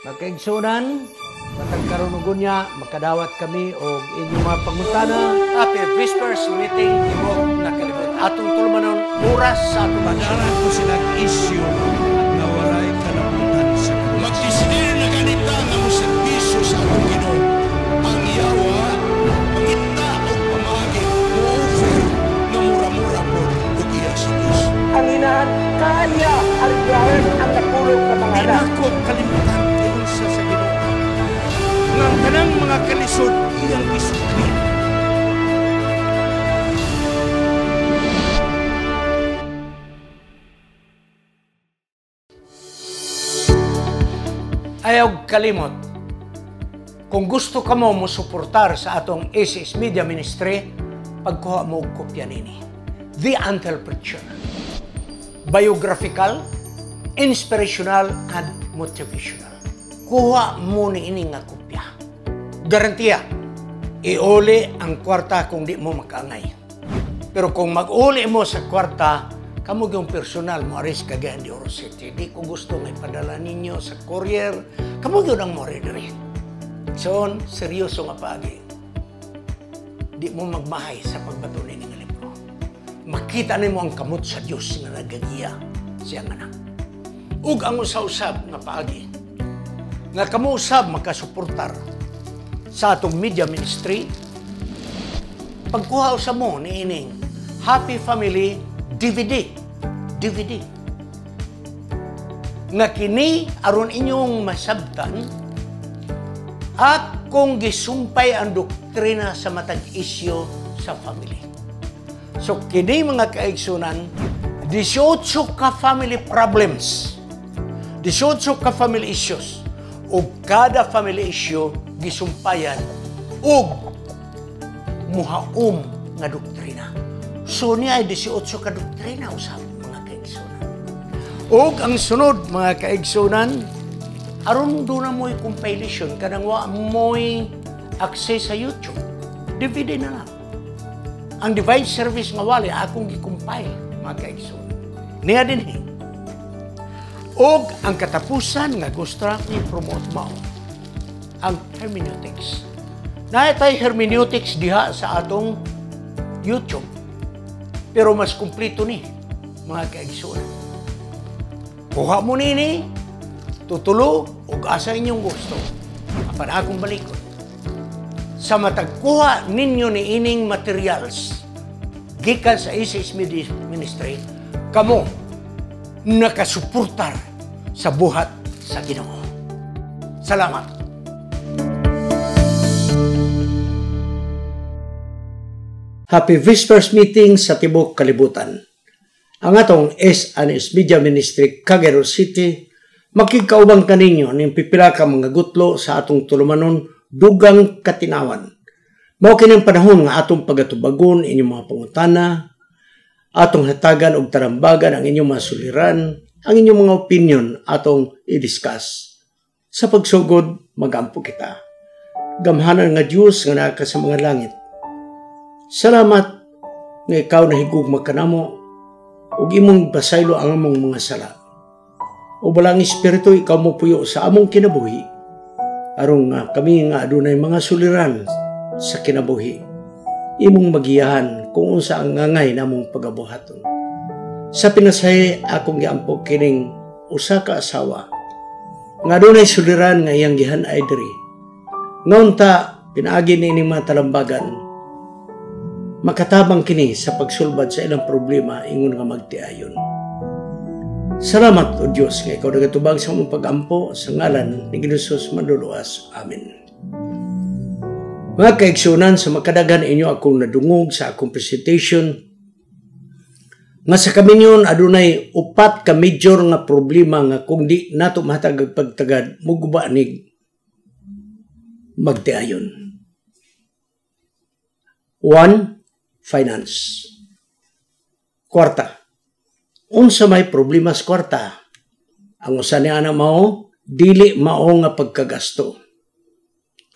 Magkaigsunan, matag karunugon niya, makadawat kami o inyong mga pangutana. Happy Vespers meeting Tibok na kalibot. Atong tulmanon oras sa atong Padaran ko silang issue na walay kalabutan sa Diyos. Magdesidir na ganita nga mo serbisyo sa atong Ginoo. Ang yawa, mangita o pamagi, mo-offer na mura-mura po ug iya sa Diyos. ang inahan kanya aligaran ang napulog sa mga anak. Ako kalimutan tiyon sa Ginoo. Nga ang tanang mga kalisod iyang isukli. Ayaw kalimot. Kung gusto ka mo suportar sa atong ACS Media Ministry, pagkuha mo og kopya nini. The Until Preacher. Biographical, inspirational, and motivational. Kuha mo ni ini nga kopya. Garantiya, iuli ang kwarta kung di mo makaangay. Pero kung mag-uli mo sa kwarta, kamo yung personal mo aris Cagayan de Oro City. Di ko gusto nga ipadala ninyo sa courier. Kamo yun ang mo rin. So, seryoso nga paagi. Di mo magmahay sa pagbato ni nga libro. Makita ni mo ang kamot sa Diyos nga nagagiya siyang anak. Ug ang usab nga paagi. Nga kamo usab makasuportar sa atong media ministry. Pagkuha usab mo ni ining Happy Family DVD. Nga kini aron inyong masabtan at kung gisumpay ang doktrina sa matag isyo sa family. So kini mga kaigsunan, 18 ka family problems, 18 ka family issues, o kada family issue gisumpayan og muhaom nga doktrina. So niya ay 18 ka doktrina usab mga kaigsunan. O ang sunod mga kaigsunan, aron doon na mo'y compilation, kanang wa mo'y access sa YouTube. DVD na lang. Ang device service nga wali, akong gi-compile mga kaigsunan. Niya din eh. O ang katapusan nga gusto ni promote mo, ang hermeneutics. Naitay hermeneutics diha sa atong YouTube. Pero mas kumplito ni, mga kaigsunan. Kuha mo nini, tutulo, ug asa inyong gusto. Apan akong balikon. Sa matagkuha ninyo ni ining materials, gikan sa ACS Media Ministry, kamo nakasuportar sa buhat sa Ginoo. Salamat. Happy Vespers meeting sa Tibok Kalibutan. Ang atong S&S Media Ministry Cagayan City makikaubang kaninyo ng pipila ka mga gutlo sa atong tulumanon dugang katinawan. Mao kining panahon nga atong pagatubagon inyong mga pangutana, atong hatagan og tarambagan ang inyong mga suliran, ang inyong mga opinion atong i-discuss. Sa pagsugod, magampo kita. Gamhanan nga Diyos nga naka sa mga langit. Salamat nga ikaw na higugma kanamo ug imong basaylo ang among mga sala. O balang espiritu ikaw mo puyo sa among kinabuhi aron nga kami nga adunay mga suliran sa kinabuhi. Imong magiyahan kung unsa ang ngangay namong pagabuhaton. Sa pinasay akong giampo kining usa ka asawa nga adunay suliran nga iyang gihan-ay diri. Ngunta pinaagi ni ining mga talambagan makatabang kini sa pagsulbad sa ilang problema ingon nga magtiayon. Salamat o Diyos nga ikaw nagatubag sa among pag-ampo sa ngalan ni Jesus Manluluwas. Amen. Mga kaigsunan, sa makadagan inyo akong nadungog sa akong presentation nga sa kaminyon adunay 4 ka major nga problema nga kung di nato mahatag pagtagad muguba ni magtiayon. 1. Finance. Kwarta. Unsa may problema sa kwarta? Ang usa niya na mao, dili mao nga pagkagasto.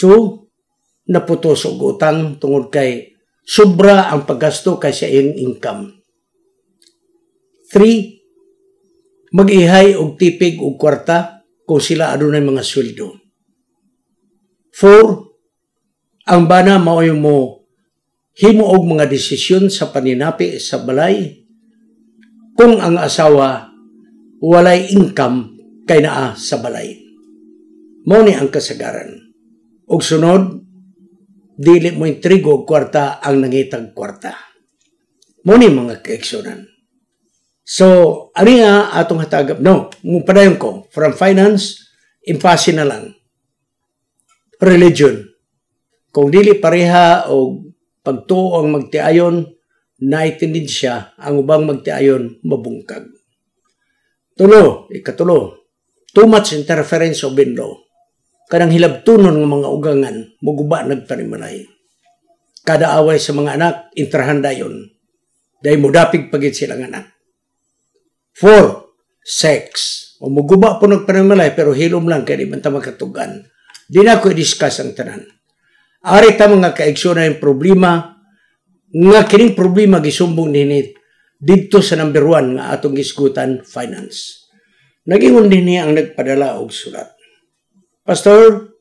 2. Naputos og utang tungod kay sobra ang paggasto kay sa iyang income. 3. Mag-ihay og tipig og kwarta kung sila adunay mga sweldo. 4, ang bana maoy mo himo og mga desisyon sa paninapi sa balay kung ang asawa walay income kay naa sa balay. Mao ni ang kasagaran. Og sunod, dili mo intrigo og kwarta ang nangitag kwarta. Mao ni mga kaigsunan. So, ani nga atong hatagap? No, padayon ko, from finance, impasi na lang. Religion. Kung dili pareha o pagtuo ang magtiayon, naitindid siya, ang ubang magtiayon, mabungkag. Ikatulo, too much interference of in-law. Kanang hilabtunon ng mga ugangan, muguba nagpanimalay. Kada away sa mga anak, intrahan dayon. Dahil mudapig pagit silang anak. 4, sex. O muguba po nagpanimalay, pero hilom lang kaya di man ta magkatugan. Di na ko i-discuss ang tanan. Ari ta mga kaigsunan yung problema, nga kining problema gisumbong dinit dito sa number 1 nga atong gisgutan, finance. Nagingon din niya ang nagpadala og sulat. Pastor,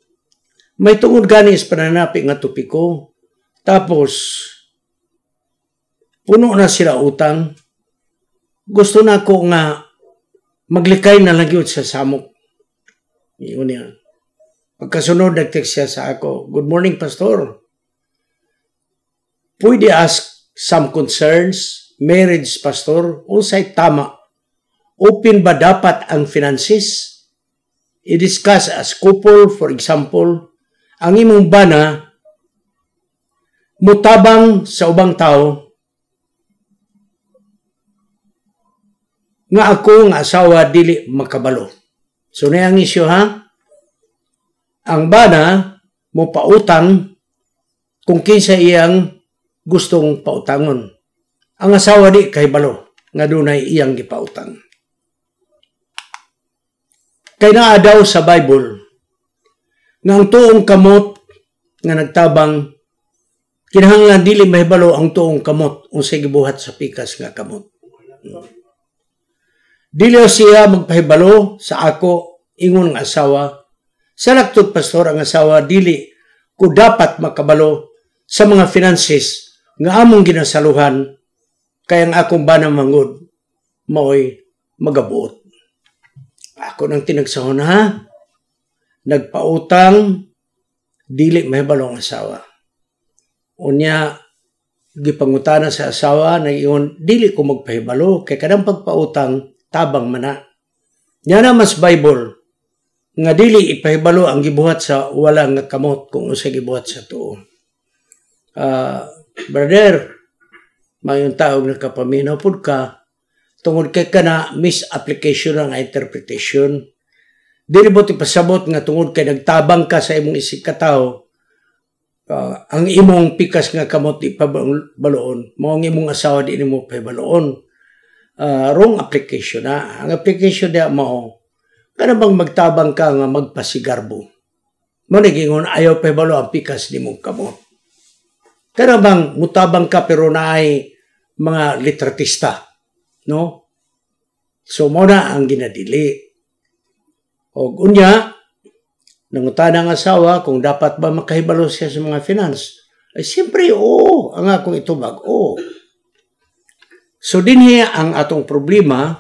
may tungod ganis pananapi nga tupiko, tapos puno na sila utang, gusto na ko nga maglikay na lang yun sa samok. Yun yan. Pagkasunod, nag-text siya sa ako, "Good morning, Pastor. Pwede ask some concerns, marriage, Pastor, unsay tama. Open ba dapat ang finances? I-discuss as couple, for example, ang imong bana, mutabang sa ubang tao, nga ako nga asawa dili makabalo." So na ang isyo ha? Ang bana mo pautang kung kinsa iyang gustong pautangon. Ang asawa di kay balo nga dunay iyang gipautang. Kay naa daw sa Bible nga ang tuong kamot nga nagtabang kinahanglan dili mahibalo ang tuong kamot unsay gibuhat sa pikas nga kamot. Dili siya magpahibalo sa ako ingon nga asawa. Sa laktod, Pastor, ang asawa dili ko dapat makabalo sa mga finances nga among ginasaluhan kaya ang akong bana mangod maoy magabuot. Ako nang tinagsahon ha, nagpautang, dili mahibalo ang asawa. Unya, gipangutana sa asawa, nag-iyon, dili ko magpahibalo, kay kadang pagpautang, tabang mana. Yan na mas Bible, nga dili ipahibalo ang gibuhat sa wala nga kamot kung usa gibuhat sa tuo. Brother, mayon taog nagkapaminaw pud ka, tungod kay kana misapplication ang interpretation. Dili mo tipasabot nga tungod kay nagtabang ka sa imong isig katao, ang imong pikas nga kamot di pabaloon, mao ang imong asawa di nimo pabaloon. Wrong application na. Ang application dia mao kana bang magtabang ka nga magpasigarbo. Mo nagingon ayaw pabalo ang pikas nimo kamot. Kana bang mutabang ka pero naay mga litratista, no? So mo na ang ginadili. Og unya nangutana ang asawa kung dapat ba makahibalo siya sa mga finance. Ay siyempre oo, ang akong itubag, oo. So dinhi ang atong problema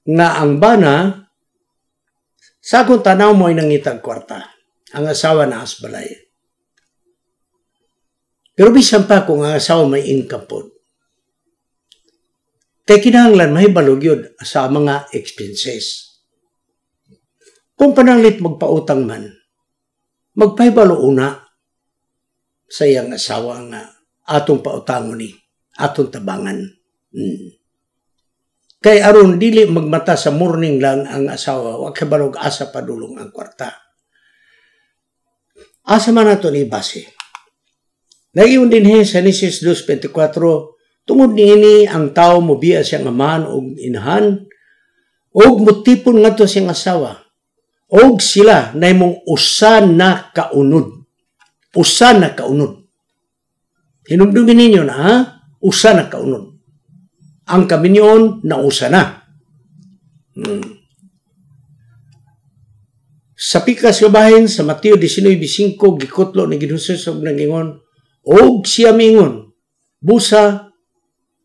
nga ang bana sa akong tanaw mo ay nangitag kwarta. Ang asawa na asbalay. Pero bisan pa kung ang asawa may income po. Kaya kinahanglan mahibalog yun sa mga expenses. Kung pananglit magpautang man, magpahibalo una sa iyang asawa nga atong pautangon ni, atong tabangan. Kay aron dili magmata sa morning lang ang asawa, wa kay balog asa padulong ang kwarta. Asa man nato ni base. Nagiyon din sa Genesis 2:24, tungod niini ang tao mobiya siyang amahan og inahan, og mutipon ngadto siyang asawa. Og sila naymong usa na kaunod. Usa na kaunod. Hinumdumin ninyo na ha? Usa na kaunod. Ang kaminyon na usa na. Sa pikas nga bahin sa Mateo 19:5 gikutlo ni Ginoo Jesus og nangingon, og siya mingon, busa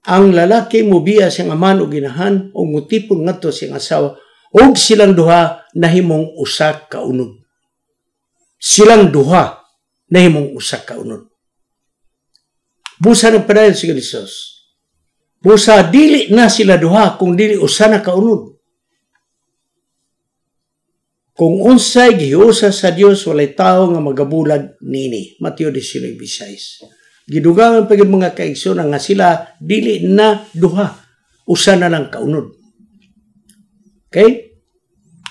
ang lalaki mobiya siyang aman o ginahan o mutipon ngadto siyang asawa og silang duha nahimong usa ka unod. Silang duha nahimong usa ka unod. Busa nagpadayon si Jesus. Busa dili na sila duha kung dili usa na ka unod. Kung unsay gihiusa sa Dios walay tawo nga magabulag nini. Mateo 19:6. Gidugangan pa gyud mga kaigsoon nga sila dili na duha, usa na lang kaunod. Okay?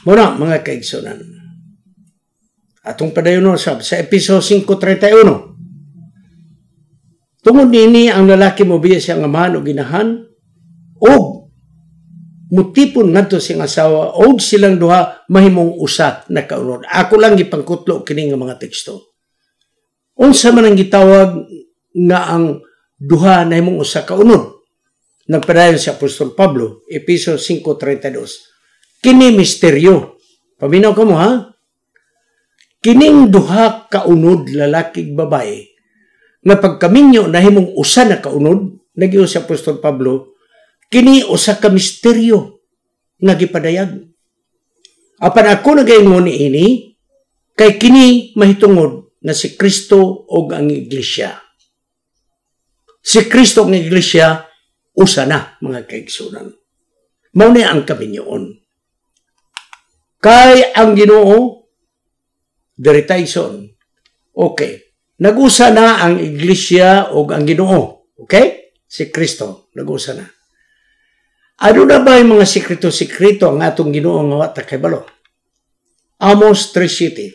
Muna mga kaigsoon. Atong padayon sa episode 5:31. Tungod nini ang lalaki mobiya siyang amahan o ginahan o mutipon ngadto siyang asawa og silang duha mahimong usa na kaunod. Ako lang gipangkutlo kini nga mga teksto. Unsa man ang gitawag nga ang duha nahimong usa ka unod? Nagpadayon si Apostol Pablo, episode 5:32. Kini misteryo. Paminaw ka mo ha? Kining duha ka unod lalaki babae nga pagkaminyo nahimong usa na kaunod, nagiyo si Apostol Pablo, kini usa ka misteryo nga gipadayag. Apan ako nagaingon niini kay kini mahitungod na si Kristo ug ang iglesia. Si Kristo ug ang iglesia usa na mga kaigsunan. Mao ni ang kaminyoon. Kay ang Ginoo diretayson. Okay. Nag-usa na ang iglesia ug ang Ginoo. Okay? Si Kristo nag-usa na. Ano na ba yung mga sikreto-sikreto ang atong Ginoo nga wa ta kahibalo? Amos 3:7.